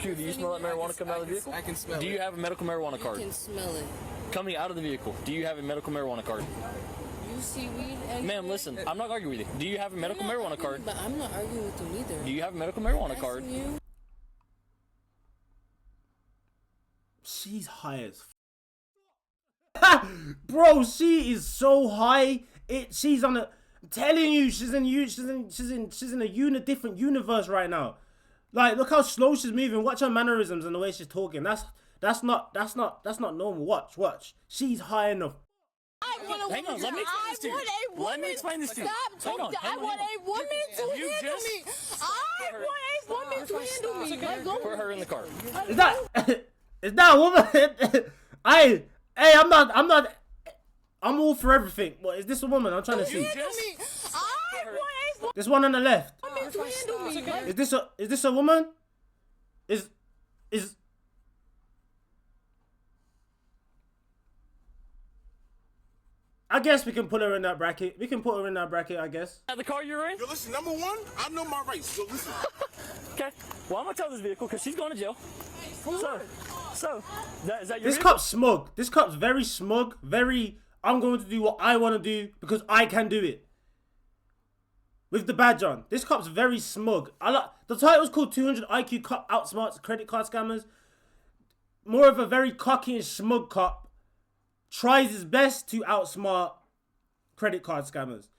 Q, do you smell that marijuana coming out of the vehicle? I can smell it. Do you have a medical marijuana card? I can smell it. Coming out of the vehicle, do you have a medical marijuana card? You see weed? Ma'am, listen, I'm not arguing with you. Do you have a medical marijuana card? But I'm not arguing with you either. Do you have a medical marijuana card? You? She's high as bro, she is so high. She's on a. I'm telling you, she's in a different universe right now. Like, look how slow she's moving. Watch her mannerisms and the way she's talking. That's not normal. Watch. She's high enough. Hang on, let me explain this to you. Let me explain this to you. Stop talking. I want a woman to handle me. I want a woman to handle me. Let go. Put her in the car. Is that a woman? I'm all for everything. What is this a woman? I'm trying to see. This one on the left. Is this a woman? Is I guess we can put her in that bracket. I guess. The car you're in? Yo, listen, number one, I know my rights. So listen. Okay. Well, I'm gonna tell this vehicle because she's going to jail. So, is that your This vehicle? cop's smug. This cop's very smug. Very, I'm going to do what I want to do because I can do it. With the badge on. This cop's very smug. The title's called 200 IQ Cop Outsmarts Credit Card Scammers. More of a very cocky and smug cop. Tries his best to outsmart credit card scammers.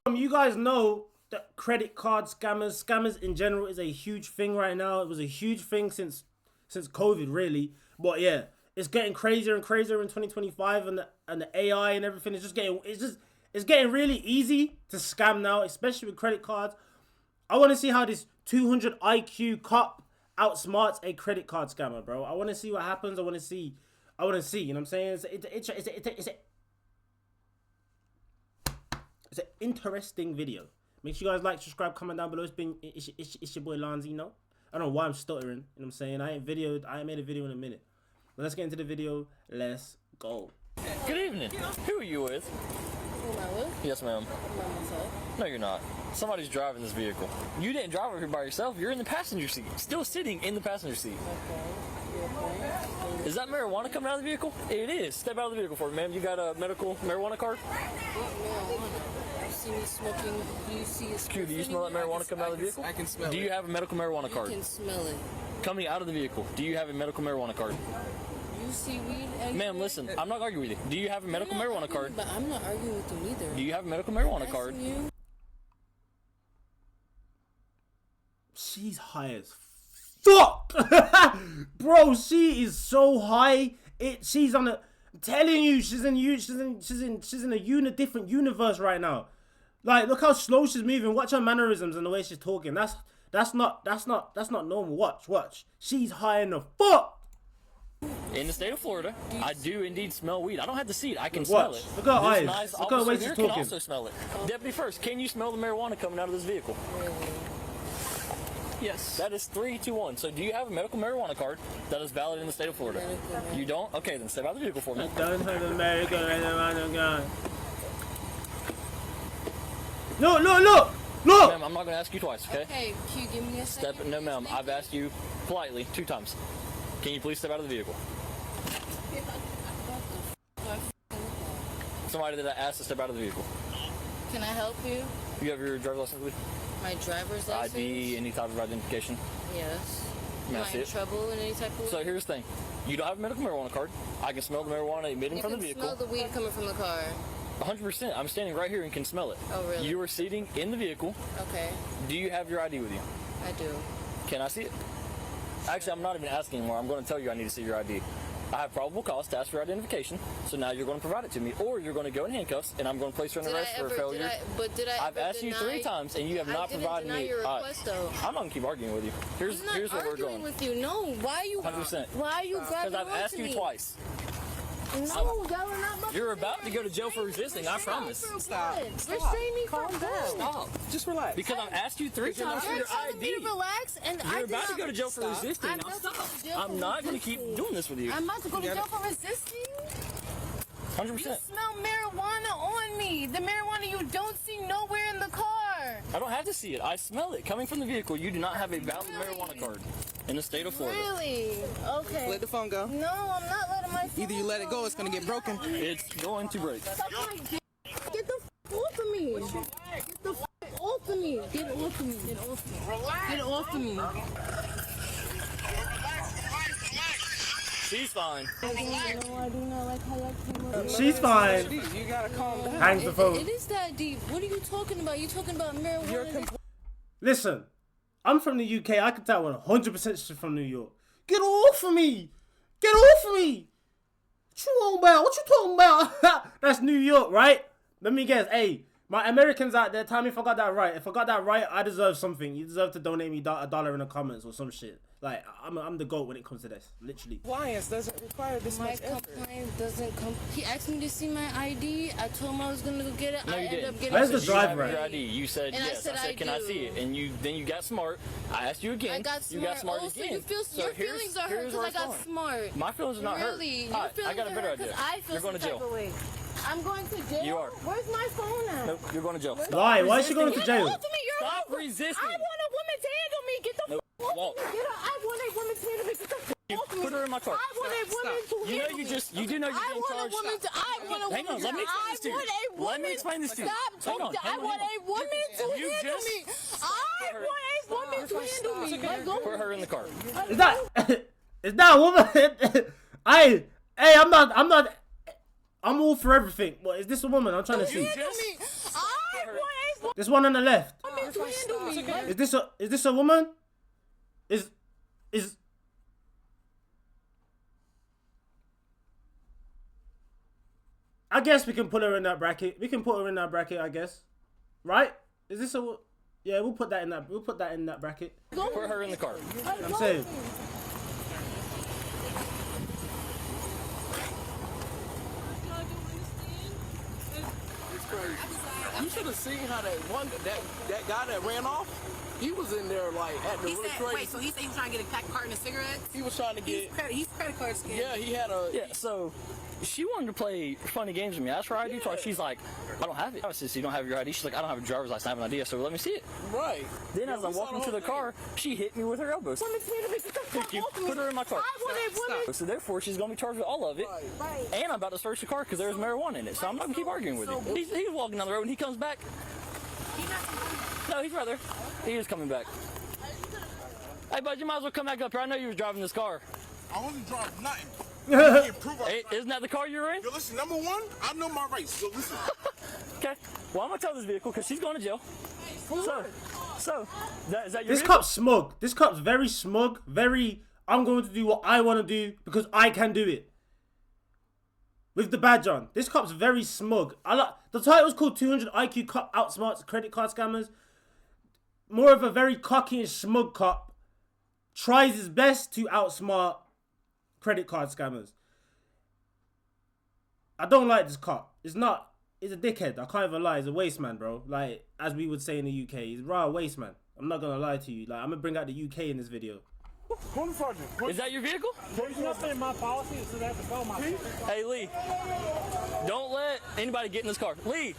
You guys know that credit card scammers in general is a huge thing right now. It was a huge thing since COVID, really. But yeah, it's getting crazier and crazier in 2025, and the AI and everything is just getting really easy to scam now, especially with credit cards. I want to see how this 200 IQ cop outsmarts a credit card scammer, bro. I want to see what happens. I want to see. You know what I'm saying? It's an interesting video. Make sure you guys like, subscribe, comment down below. It's your boy Lanzi, you know? I don't know why I'm stuttering. You know what I'm saying? I ain't made a video in a minute. But let's get into the video. Let's go. Good evening. Who are you with? Who am I with? Yes, ma'am. By myself. No, you're not. Somebody's driving this vehicle. You didn't drive over here by yourself. You're in the passenger seat. Still sitting in the passenger seat. Okay. Is that marijuana coming out of the vehicle? It is. Step out of the vehicle for me, ma'am. You got a medical marijuana card? What marijuana? You see me smoking? Do you see a Q, do you smell that marijuana coming out of the vehicle? I can smell it. Do you have a medical marijuana card? I can smell it. Coming out of the vehicle, do you have a medical marijuana card? You see weed? Ma'am, listen, I'm not arguing with you. Do you have a medical marijuana card? But I'm not arguing with you either. Do you have a medical marijuana card? You? She's high as fuck. Bro, she is so high. She's on a. I'm telling you, she's in a different universe right now. Like, look how slow she's moving. Watch her mannerisms and the way she's talking. That's not normal. Watch. She's high enough. Fuck. In the state of Florida, I do indeed smell weed. I don't have to see it. I can smell it. Look at her eyes. Nice Look at the way officer she's here talking. can also smell it. Deputy First, can you smell the marijuana coming out of this vehicle? Really? Yes. That is 3, 2, 1. So do you have a medical marijuana card that is valid in the state of Florida? Medical. You don't? Okay, then step out of the vehicle for me. I don't have a medical marijuana card. Look. Ma'am, I'm not going to ask you twice, okay? Hey, can you give me a second? No, ma'am. I've asked you politely 2 times. Can you please step out of the vehicle? Somebody that I asked to step out of the vehicle. Can I help you? You have your driver's license with you? My driver's license? ID, any type of identification? Yes. May I Am I see in it? trouble in any type of way? So here's the thing. You don't have a medical marijuana card. I can smell the marijuana emitting You from the can vehicle. smell the weed coming from the car. 100%. I'm standing right here and can smell it. Oh, really? You are sitting in the vehicle. Okay, Do you have your ID with you? I do. Can I see it? Actually, I'm not even asking anymore. I'm going to tell you I need to see your ID. I have probable cause to ask for identification, so now you're going to provide it to me, or you're going to go in handcuffs, and I'm going to place you under arrest for failure. I've asked you 3 times, and you have not provided me. Your request, though. I'm not going to keep arguing with you. Here's where we're going. With you. No, why are you? 100%. Why are you grabbing Because I've onto asked you me? twice. No, y'all are not about You're about to go to jail for resisting, I promise. Stop. Restrain me from that. Stop. Just relax. Because I've asked you 3 times for You're your telling me ID. to relax, and You're about to go to jail for resisting. I'm Now about to go stop. to jail I'm for not going to keep resisting. doing this with you. I'm about to go to jail for resisting? 100%. You smell marijuana on me. The marijuana you don't see nowhere in the car. I don't have to see it. I smell it. Coming from the vehicle, you do not have a valid marijuana card in the state of Florida. Really? Okay. Let the phone go. No, I'm not letting my phone Either you let it go, it's gonna get broken. It's going to break. Get the off of me. Get the off of me. Get off of me. Get off of me. Get off of me. She's fine. No, I do not like how y'all came up. She's fine. You gotta calm down. Hangs the phone. It is that deep. What are you talking about? You talking about marijuana? Listen, I'm from the UK. I can tell 100% she's from New York. Get off of me. Get off of me. What you talking about? What you talking about? That's New York, right? Let me guess. Hey, my Americans out there, tell me if I got that right. If I got that right, I deserve something. You deserve to donate me $1 in the comments or some shit. Like, I'm the GOAT when it comes to this. Literally. Compliance doesn't require this My much effort. compliance doesn't come. He asked me to see my ID. I told him I was gonna go get it. No, I you ended didn't. up getting Where's it. the You have driver your at? ID. You said And I yes. said, I can I do. see it? And then you got smart. I asked you again. I got smart. You got smart also, again. you feel So your here's- feelings are hurt here's because where I it's got going. smart. My feelings are not Really? hurt. Your Alright, feelings I got a are better hurt 'cause idea. I feel You're going to some type jail. of way. I'm going to jail. You are. Where's my phone at? Nope, you're going to jail. Why? Why is she going to Get jail? off of me. You're Stop off. resisting. I want a woman to handle me. Get the Nope. f off Walk. me. Get up. I want a woman to handle me. Get the f off me. Put her in my car. I want a woman to You know handle you me. just you do know you're I being want a charged. woman to. I want a Hang woman on, let me explain this to you. I want a woman. Let me explain this to you. Stop Hang on, talking. I hang on, want hang a woman to You handle just- me. I want a woman to handle me. Let go. Put her in the car. Is that a woman? I'm all for everything. What is this a woman? I'm trying to see. Handle me. I want a This one on the left. woman to handle me. Is this a woman? Is I guess we can put her in that bracket. We can put her in that bracket, I guess. Right? Is this a yeah, we'll put that in that bracket. Put her in the car. I'm saying. You should have seen how that guy that ran off, he was in there like at the He really said, crazy. wait, so he said he was trying to get a carton of cigarettes? He was trying to get, He's credit card scam. yeah, he had a, Yeah, so she wanted to play funny games with me. I asked her ID, so she's like, I don't have it. I said, so you don't have your ID? She's like, I don't have a driver's license, I have an ID, so let me see it. right. Then as I'm walking to the car, she hit me with her elbows. Thank you. Put her in my car. I want a woman. So therefore, she's going to be charged with all of it. Right. And I'm about to search the car because there's marijuana in it. So I'm not going to keep arguing with him. He's walking down the road and he comes back. No, he's right there. He is coming back. Hey, bud, you might as well come back up here. I know you was driving this car. I wasn't driving nothing. I can't prove I- Hey, isn't that the car you were in? Yo, listen, number one, I know my rights. So listen. Okay. Well, I'm going to tell this vehicle because she's going to jail. So, is that your This vehicle? cop's smug. This cop's very smug. Very, I'm going to do what I want to do because I can do it. With the badge on. This cop's very smug. The title's called 200 IQ Cop Outsmarts Credit Card Scammers. More of a very cocky and smug cop. Tries his best to outsmart credit card scammers. I don't like this cop. He's a dickhead. I can't even lie. He's a waste man, bro. Like, as we would say in the UK. He's a raw waste man. I'm not gonna lie to you. Like, I'm gonna bring out the UK in this video. Is that your vehicle? There's nothing in my policy that says I have to call my Hey, Lee. Don't let anybody get in this car. Lee.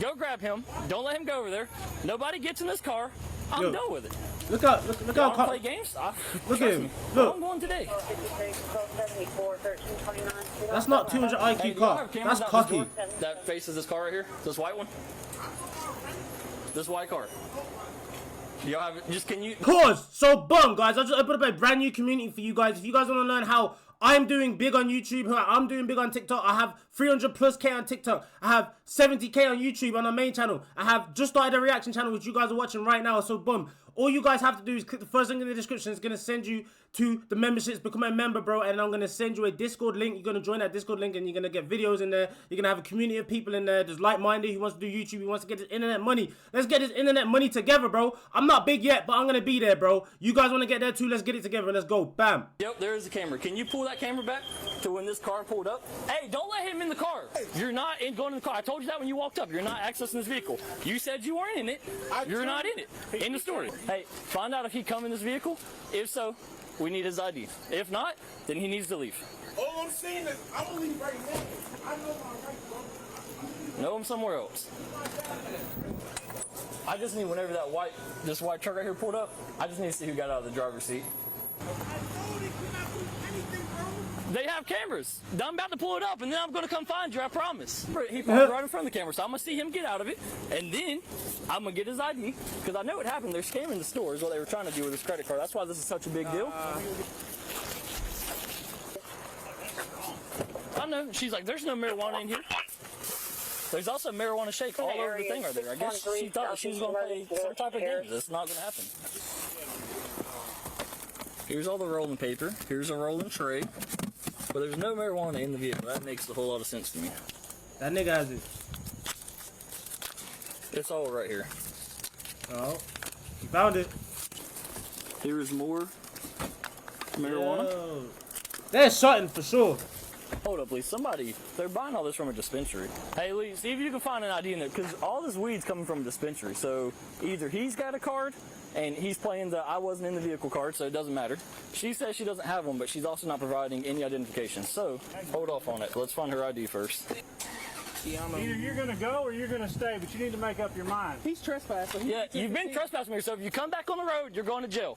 Go grab him. Don't let him go over there. Nobody gets in this car. I'm Yo. done with it. Look how Y'all cop. play games? Look Trust at him. me. Look. I'm going today. That's not 200 Hey, IQ do y'all cop. have cameras That's out this cocky. door that faces this car right here? This white one? This white car. Do y'all have it? Just can you... Pause. So, boom, guys. I just opened up a brand new community for you guys. If you guys want to learn how I'm doing big on YouTube, how I'm doing big on TikTok, I have 300+ on TikTok. I have 70K on YouTube on our main channel. I have just started a reaction channel, which you guys are watching right now. So, boom. All you guys have to do is click the first link in the description. It's going to send you to the memberships. Become a member, bro. And I'm going to send you a Discord link. You're going to join that Discord link and you're going to get videos in there. You're going to have a community of people in there. There's like-minded who wants to do YouTube. Who wants to get this internet money. Let's get this internet money together, bro. I'm not big yet, but I'm going to be there, bro. You guys want to get there too? Let's get it together. Let's go. Bam. Yep, there is the camera. Can you pull that camera back to when this car pulled up? Hey, don't let him in the car. You're not going in the car. I told you that when you walked up. You're not accessing this vehicle. You said you weren't in it. You're not in it. In the story. Hey, find out if he come in this vehicle. If so, we need his ID. If not, then he needs to leave. All I'm saying is, I don't leave right now. I know my rights, bro. know him somewhere else. I just need whenever this white truck right here pulled up, I just need to see who got out of the driver's seat. They have cameras. I'm about to pull it up, and then I'm going to come find you, I promise. He parked right in front of the camera, so I'm going to see him get out of it, and then I'm going to get his ID, because I know what happened. They're scamming the store is what they were trying to do with his credit card. That's why this is such a big deal. I know. She's like, there's no marijuana in here. There's also marijuana shake all over the thing right there. I guess she thought she was going to play some type of game. That's not going to happen. Here's all the rolling paper. Here's a rolling tray. But there's no marijuana in the vehicle. That makes a whole lot of sense to me. That nigga has it. It's all right here. Oh, you found it. Here is more marijuana. Yo. There's something for sure. Hold up, please. Somebody, they're buying all this from a dispensary. Hey, Lee, see if you can find an ID in there, because all this weed's coming from a dispensary. So either he's got a card, and he's playing the I wasn't in the vehicle card, so it doesn't matter. She says she doesn't have one, but she's also not providing any identification. So hold off on it. Let's find her ID first. Either you're going to go or you're going to stay, but you need to make up your mind. He's trespassing. Yeah, you've been trespassing here, so if you come back on the road, you're going to jail.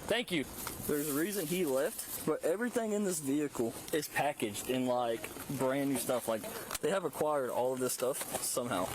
Thank you. There's a reason he left, but everything in this vehicle is packaged in like brand new stuff. Like they have acquired all of this stuff somehow.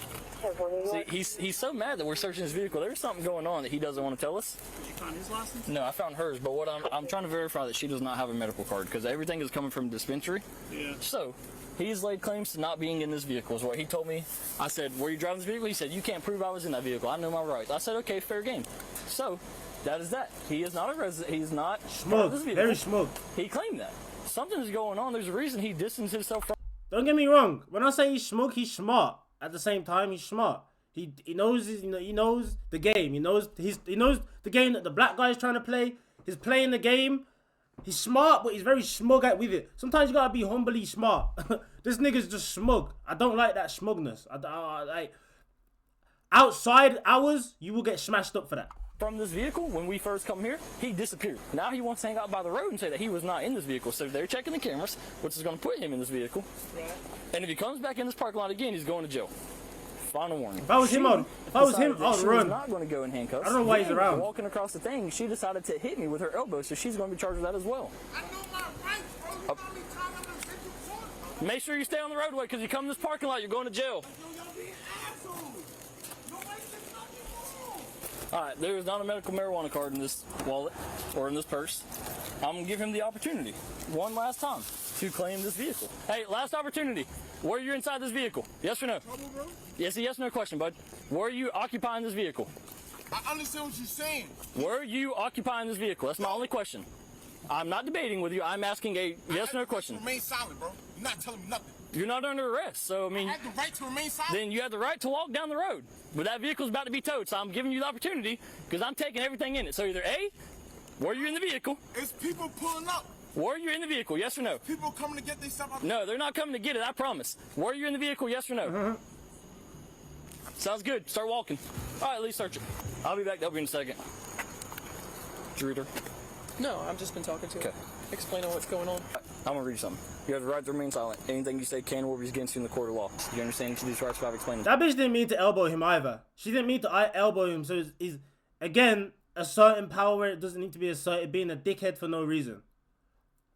See, he's so mad that we're searching his vehicle. There's something going on that he doesn't want to tell us. Did you find his license? No, I found hers, but what I'm trying to verify that she does not have a medical card because everything is coming from a dispensary. Yeah. So he's laid claims to not being in this vehicle is what he told me. I said, were you driving this vehicle? He said, you can't prove I was in that vehicle. I know my rights. I said, okay, fair game. So that is that. He is not a resident. He's not smug. Very smug. He claimed that. Something's going on. There's a reason he distanced himself from. Don't get me wrong. When I say he's smug, he's smart. At the same time, he's smart. He knows he knows the game. He knows the game that the black guy is trying to play. He's playing the game. He's smart, but he's very smug with it. Sometimes you gotta be humbly smart. This nigga's just smug. I don't like that smugness. I like outside hours, you will get smashed up for that. From this vehicle, when we first come here, he disappeared. Now he wants to hang out by the road and say that he was not in this vehicle. So they're checking the cameras, which is going to put him in this vehicle. Right. And if he comes back in this parking lot again, he's going to jail. Final warning. If I was him, I'd run. Not going to go in handcuffs. I don't know why he's around. Walking across the thing, she decided to hit me with her elbow, so she's going to be charged with that as well. I know my rights, bro. You know how many times I've been sent to court? Make sure you stay on the roadway, because you come in this parking lot, you're going to jail. Yo, y'all being assholes. Nobody said nothing wrong. Alright, there is not a medical marijuana card in this wallet or in this purse. I'm going to give him the opportunity, one last time, to claim this vehicle. Hey, last opportunity. Were you inside this vehicle? Yes or no? Trouble, bro? Yes, a yes or no question, bud. Were you occupying this vehicle? I understand what you're saying. Were you occupying this vehicle? That's my only question. I'm not debating with you. I'm asking a yes or no question. Remain silent, bro. You're not telling me nothing. You're not under arrest, so I mean... I have the right to remain silent? Then you have the right to walk down the road. But that vehicle's about to be towed, so I'm giving you the opportunity because I'm taking everything in it. So either A, were you in the vehicle? It's people pulling up. Were you in the vehicle, yes or no? People coming to get their stuff out. No, they're not coming to get it, I promise. Were you in the vehicle, yes or no? Sounds good. Start walking. All right, Lee, search it. I'll be back to help you in a second. Drooter. No, I've just been talking to him. Okay. Explaining what's going on. I'm gonna read you something. You have the right to remain silent. Anything you say can or be against you in the court of law. You understand each of these rights I've explained? That bitch didn't mean to elbow him either. She didn't mean to elbow him, so he's again asserting power where it doesn't need to be asserted, being a dickhead for no reason.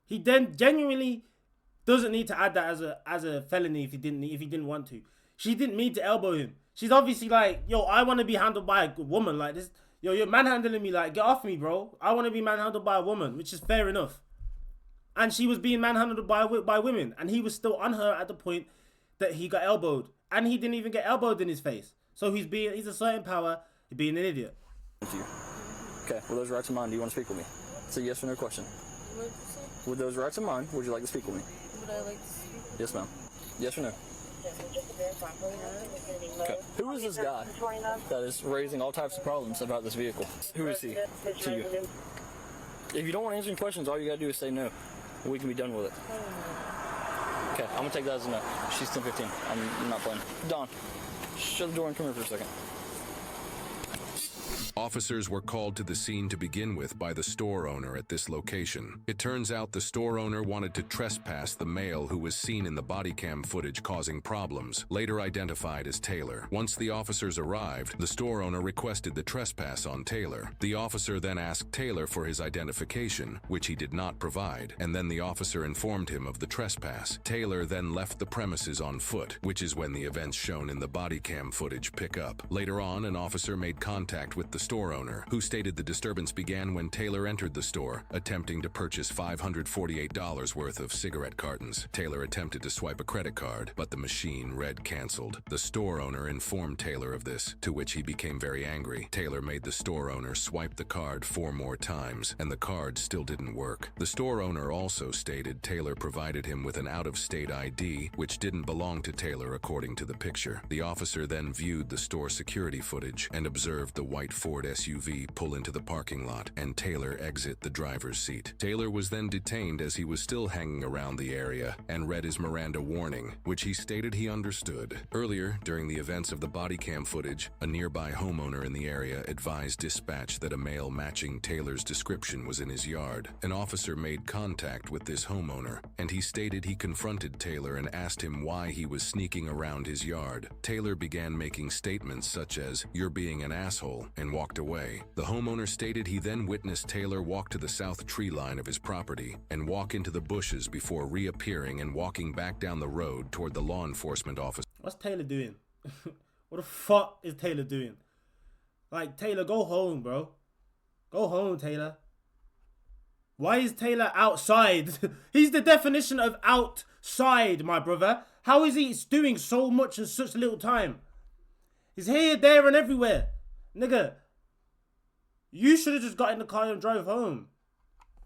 He then genuinely doesn't need to add that as a felony if he didn't want to. She didn't mean to elbow him. She's obviously like, yo, I want to be handled by a woman like this. Yo, you're manhandling me, like, get off me, bro. I want to be manhandled by a woman, which is fair enough. And she was being manhandled by women, and he was still on her at the point that he got elbowed, and he didn't even get elbowed in his face. So he's asserting power, he's being an idiot. Thank you. Okay, with those rights in mind, do you want to speak with me? It's a yes or no question. With those rights in mind, would you like to speak with me? Would I like to speak? Yes, ma'am. Yes or no? Okay. Who is this guy that is raising all types of problems about this vehicle? Who is he to you? If you don't want to answer any questions, all you gotta do is say no. And we can be done with it. Okay, I'm gonna take that as a no. She's 10-15. I'm not playing. Dawn, shut the door and come here for a second. Officers were called to the scene to begin with by the store owner at this location. It turns out the store owner wanted to trespass the male who was seen in the body cam footage causing problems, later identified as Taylor. Once the officers arrived, the store owner requested the trespass on Taylor. The officer then asked Taylor for his identification, which he did not provide, and then the officer informed him of the trespass. Taylor then left the premises on foot, which is when the events shown in the body cam footage pick up. Later on, an officer made contact with the store owner, who stated the disturbance began when Taylor entered the store, attempting to purchase $548 worth of cigarette cartons. Taylor attempted to swipe a credit card, but the machine read canceled. The store owner informed Taylor of this, to which he became very angry. Taylor made the store owner swipe the card 4 more times, and the card still didn't work. The store owner also stated Taylor provided him with an out-of-state ID, which didn't belong to Taylor according to the picture. The officer then viewed the store security footage and observed the white Ford SUV pull into the parking lot and Taylor exit the driver's seat. Taylor was then detained as he was still hanging around the area and read his Miranda warning, which he stated he understood. Earlier, during the events of the body cam footage, a nearby homeowner in the area advised dispatch that a male matching Taylor's description was in his yard. An officer made contact with this homeowner, and he stated he confronted Taylor and asked him why he was sneaking around his yard. Taylor began making statements such as, "You're being an asshole," and walked away. The homeowner stated he then witnessed Taylor walk to the south tree line of his property and walk into the bushes before reappearing and walking back down the road toward the law enforcement officer. What's Taylor doing? What the fuck is Taylor doing? Like, Taylor, go home, bro. Go home, Taylor. Why is Taylor outside? He's the definition of outside, my brother. How is he doing so much in such little time? He's here, there, and everywhere. Nigga, you should have just got in the car and drove home.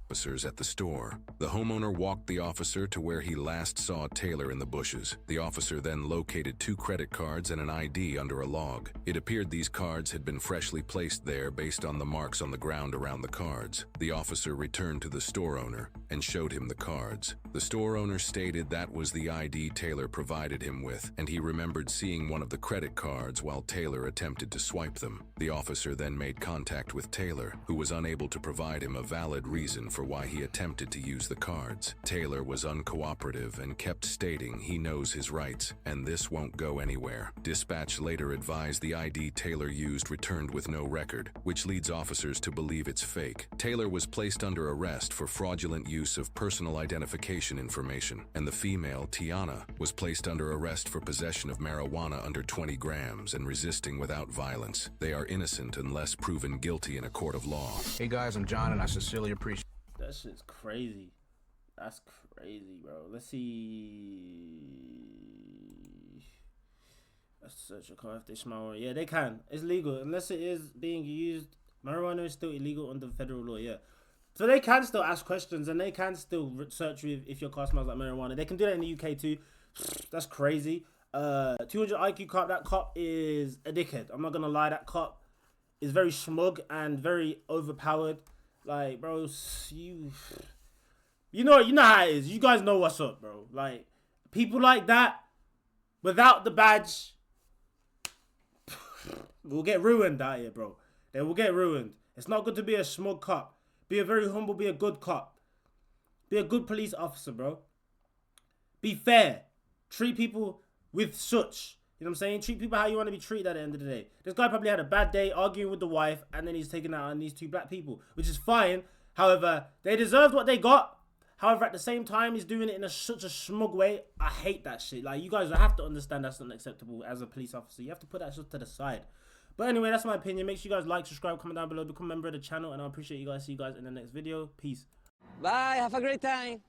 Officers at the store. The homeowner walked the officer to where he last saw Taylor in the bushes. The officer then located 2 credit cards and an ID under a log. It appeared these cards had been freshly placed there based on the marks on the ground around the cards. The officer returned to the store owner and showed him the cards. The store owner stated that was the ID Taylor provided him with, and he remembered seeing one of the credit cards while Taylor attempted to swipe them. The officer then made contact with Taylor, who was unable to provide him a valid reason for why he attempted to use the cards. Taylor was uncooperative and kept stating he knows his rights, and this won't go anywhere. Dispatch later advised the ID Taylor used returned with no record, which leads officers to believe it's fake. Taylor was placed under arrest for fraudulent use of personal identification information, and the female, Tiana, was placed under arrest for possession of marijuana under 20 grams and resisting without violence. They are innocent unless proven guilty in a court of law. Hey guys, I'm John and I sincerely appreciate. That shit's crazy. That's crazy, bro. Let's see. Let's search a car if they smell. Yeah, they can. It's legal. Unless it is being used. Marijuana is still illegal under federal law, yeah. So they can still ask questions and they can still search you if your car smells like marijuana. They can do that in the UK too. That's crazy. 200 IQ cop. That cop is a dickhead. I'm not going to lie. That cop is very smug and very overpowered. Like, bro, you know how it is. You guys know what's up, bro. Like, people like that, without the badge, will get ruined out here, bro. They will get ruined. It's not good to be a smug cop. Be a very humble, be a good cop. Be a good police officer, bro. Be fair. Treat people with such. You know what I'm saying? Treat people how you want to be treated at the end of the day. This guy probably had a bad day arguing with the wife, and then he's taken out on these 2 black people, which is fine. However, they deserved what they got. However, at the same time, he's doing it in such a smug way. I hate that shit. Like, you guys have to understand that's not acceptable as a police officer. You have to put that shit to the side. But anyway, that's my opinion. Make sure you guys like, subscribe, comment down below, become a member of the channel, and I appreciate you guys. See you guys in the next video. Peace. Bye. Have a great time.